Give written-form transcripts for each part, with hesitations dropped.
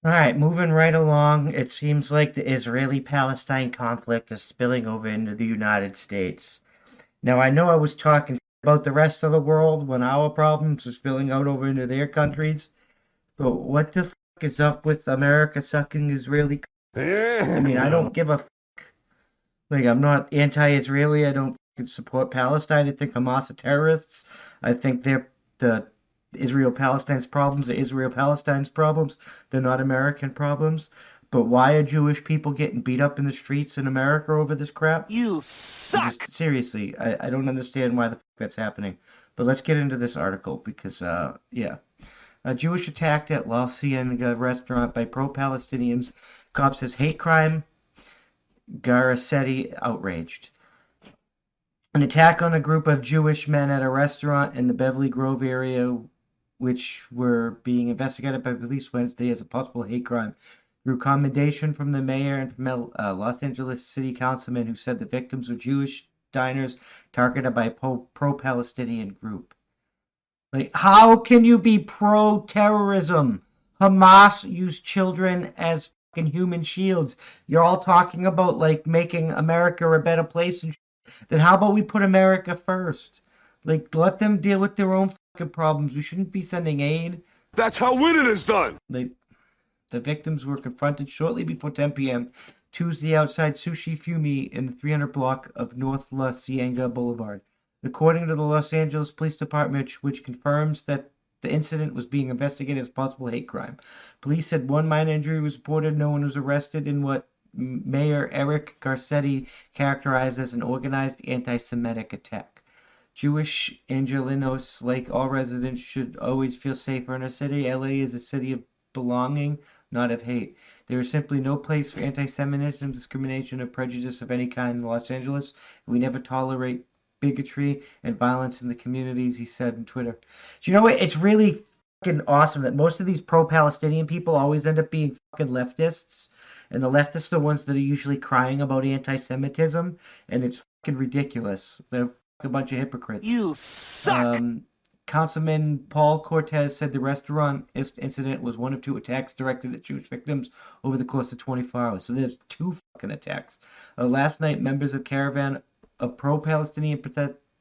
All right, moving right along. It seems like the Israeli-Palestine conflict is spilling over into the United States. Now, I know I was talking about the rest of the world when our problems are spilling out over into their countries, but what the fuck is up with America sucking Israeli? I mean, I No. don't give a like. I'm not anti-Israeli. I don't support Palestine. I think Hamas are terrorists. I think they're the Israel-Palestine's problems are Israel-Palestine's problems. They're not American problems. But why are Jewish people getting beat up in the streets in America over this crap? You I'm suck! just seriously, I don't understand why the fuck that's happening. But let's get into this article because, yeah. A Jewish attack at La Cienega restaurant by pro-Palestinians. Cop says hate crime. Garcetti outraged. An attack on a group of Jewish men at a restaurant in the Beverly Grove area, which were being investigated by police Wednesday as a possible hate crime, drew commendation from the mayor and from Los Angeles city councilman who said the victims were Jewish diners targeted by a pro-Palestinian group. Like, how can you be pro-terrorism? Hamas used children as fucking human shields. You're all talking about like making America a better place, and then how about we put America first? Like, let them deal with their own fucking problems. We shouldn't be sending aid. That's how winning is done! Like, the victims were confronted shortly before 10 p.m. Tuesday outside Sushi Fumi in the 300 block of North La Cienega Boulevard. According to the Los Angeles Police Department, which confirms that the incident was being investigated as possible hate crime. Police said one minor injury was reported. No one was arrested in what Mayor Eric Garcetti characterized as an organized anti-Semitic attack. Jewish Angelenos, like all residents, should always feel safer in a city. LA is a city of belonging, not of hate. There is simply no place for anti-Semitism, discrimination, or prejudice of any kind in Los Angeles. We never tolerate bigotry and violence in the communities, he said on Twitter. Do you know what? It's really fucking awesome that most of these pro-Palestinian people always end up being fucking leftists. And the leftists are the ones that are usually crying about anti-Semitism. And it's fucking ridiculous. They're a bunch of hypocrites. You suck! Um, Councilman Paul Cortez said the restaurant incident was one of two attacks directed at Jewish victims over the course of 24 hours. So there's two fucking attacks. Last night, members of caravan of pro-Palestinian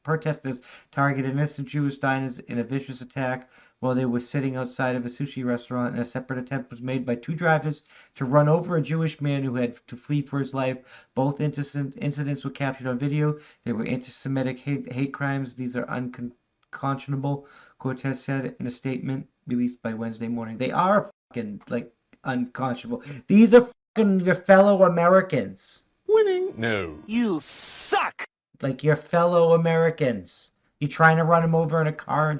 protesters targeted innocent Jewish diners in a vicious attack while they were sitting outside of a sushi restaurant, and a separate attempt was made by two drivers to run over a Jewish man who had to flee for his life. Both incidents were captured on video. They were anti-Semitic hate crimes. These are unconscionable, Cortez said in a statement released by Wednesday morning. They are fucking, like, unconscionable. These are fucking your fellow Americans. Winning? No. You suck! Like, your fellow Americans. You trying to run them over in a car and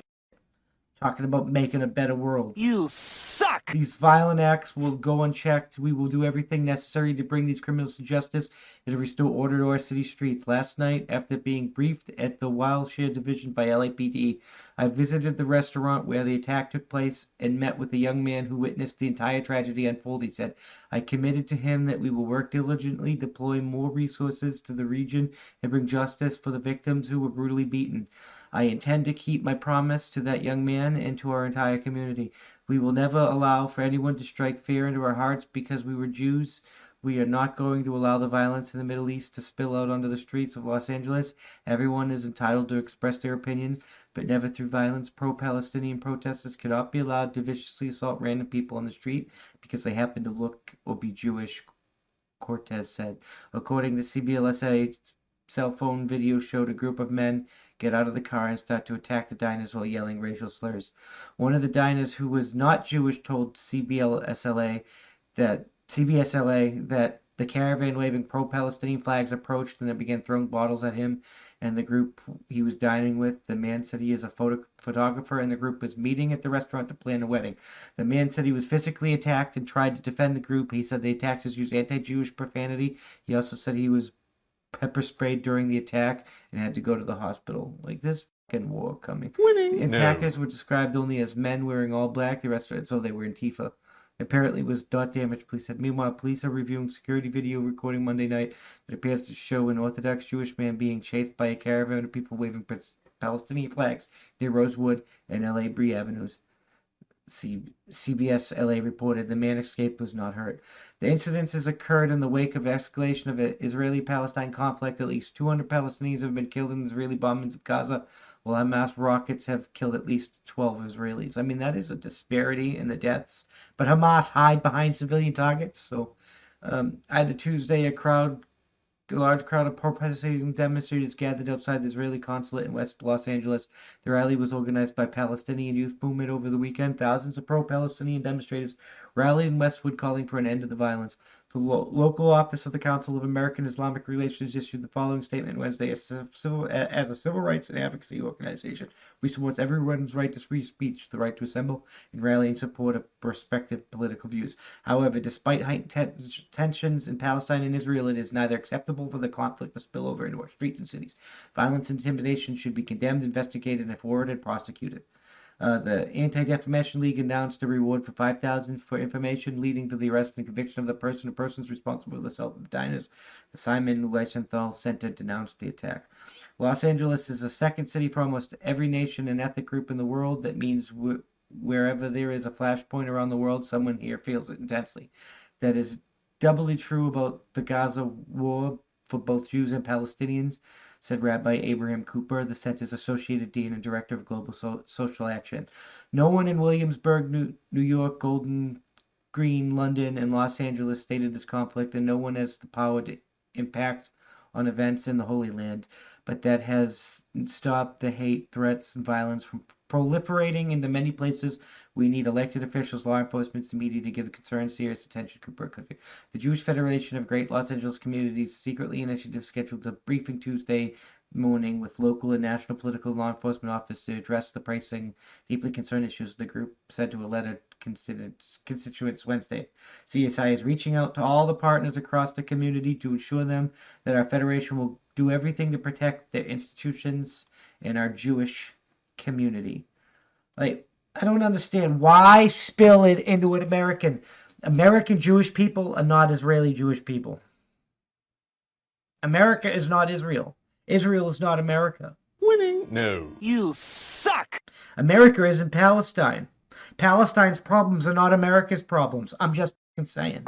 talking about making a better world. You suck! These violent acts will go unchecked. We will do everything necessary to bring these criminals to justice and to restore order to our city streets. Last night, after being briefed at the Wildshire Division by LAPD, I visited the restaurant where the attack took place and met with the young man who witnessed the entire tragedy unfold. He said, I committed to him that we will work diligently, deploy more resources to the region, and bring justice for the victims who were brutally beaten. I intend to keep my promise to that young man and to our entire community. We will never allow for anyone to strike fear into our hearts because we were Jews. We are not going to allow the violence in the Middle East to spill out onto the streets of Los Angeles. Everyone is entitled to express their opinions, but never through violence. Pro-Palestinian protesters cannot be allowed to viciously assault random people on the street because they happen to look or be Jewish, Cortez said. According to CBLSA, cell phone video showed a group of men get out of the car and start to attack the diners while yelling racial slurs. One of the diners who was not Jewish told CBSLA that the caravan waving pro-Palestinian flags approached and then began throwing bottles at him and the group he was dining with. The man said he is a photographer and the group was meeting at the restaurant to plan a wedding. The man said he was physically attacked and tried to defend the group. He said the attackers used anti-Jewish profanity. He also said he was pepper sprayed during the attack and had to go to the hospital. Like, this fucking war coming. The Winning? No. attackers were described only as men wearing all black. The rest of it, so they were Antifa. Apparently was not damaged, police said. Meanwhile, police are reviewing security video recording Monday night that appears to show an Orthodox Jewish man being chased by a caravan of people waving Palestinian flags near Rosewood and LA Bree Avenues. CBS LA reported the man escaped, was not hurt. The incidences occurred in the wake of escalation of an Israeli-Palestine conflict. At least 200 Palestinians have been killed in Israeli bombings of Gaza, while Hamas rockets have killed at least 12 Israelis. I mean, that is a disparity in the deaths. But Hamas hide behind civilian targets. So either Tuesday, a large crowd of protesting demonstrators gathered outside the Israeli consulate in West Los Angeles. The rally was organized by Palestinian Youth Movement over the weekend. Thousands of pro-Palestinian demonstrators rallied in Westwood calling for an end to the violence. The local office of the Council of American Islamic Relations issued the following statement Wednesday. As a civil rights and advocacy organization, we support everyone's right to free speech, the right to assemble and rally in support of respective political views. However, despite heightened tensions in Palestine and Israel, it is neither acceptable for the conflict to spill over into our streets and cities. Violence and intimidation should be condemned, investigated, and forwarded, prosecuted. The Anti-Defamation League announced a reward for $5,000 for information leading to the arrest and conviction of the person or persons responsible for the assault of the diners. The Simon Wiesenthal Center denounced the attack. Los Angeles is the second city for almost every nation and ethnic group in the world. That means wherever there is a flashpoint around the world, someone here feels it intensely. That is doubly true about the Gaza war for both Jews and Palestinians, said Rabbi Abraham Cooper, the center's associated dean and director of global social action. No one in Williamsburg, New York, Golden Green, London, and Los Angeles stated this conflict, and no one has the power to impact on events in the Holy Land, but that has stopped the hate, threats, and violence from proliferating into many places. We need elected officials, law enforcement, and media to give the concern serious attention. Cooper. The Jewish Federation of Great Los Angeles Communities secretly initiative scheduled a briefing Tuesday morning with local and national political law enforcement officers to address the pressing, deeply concerned issues. The group said to a letter constituents Wednesday. CSI is reaching out to all the partners across the community to assure them that our federation will do everything to protect their institutions and our Jewish community. Like, I don't understand. Why spill it into an American? American Jewish people are not Israeli Jewish people. America is not Israel. Israel is not America. Winning? No. You suck! America is in Palestine. Palestine's problems are not America's problems. I'm just saying.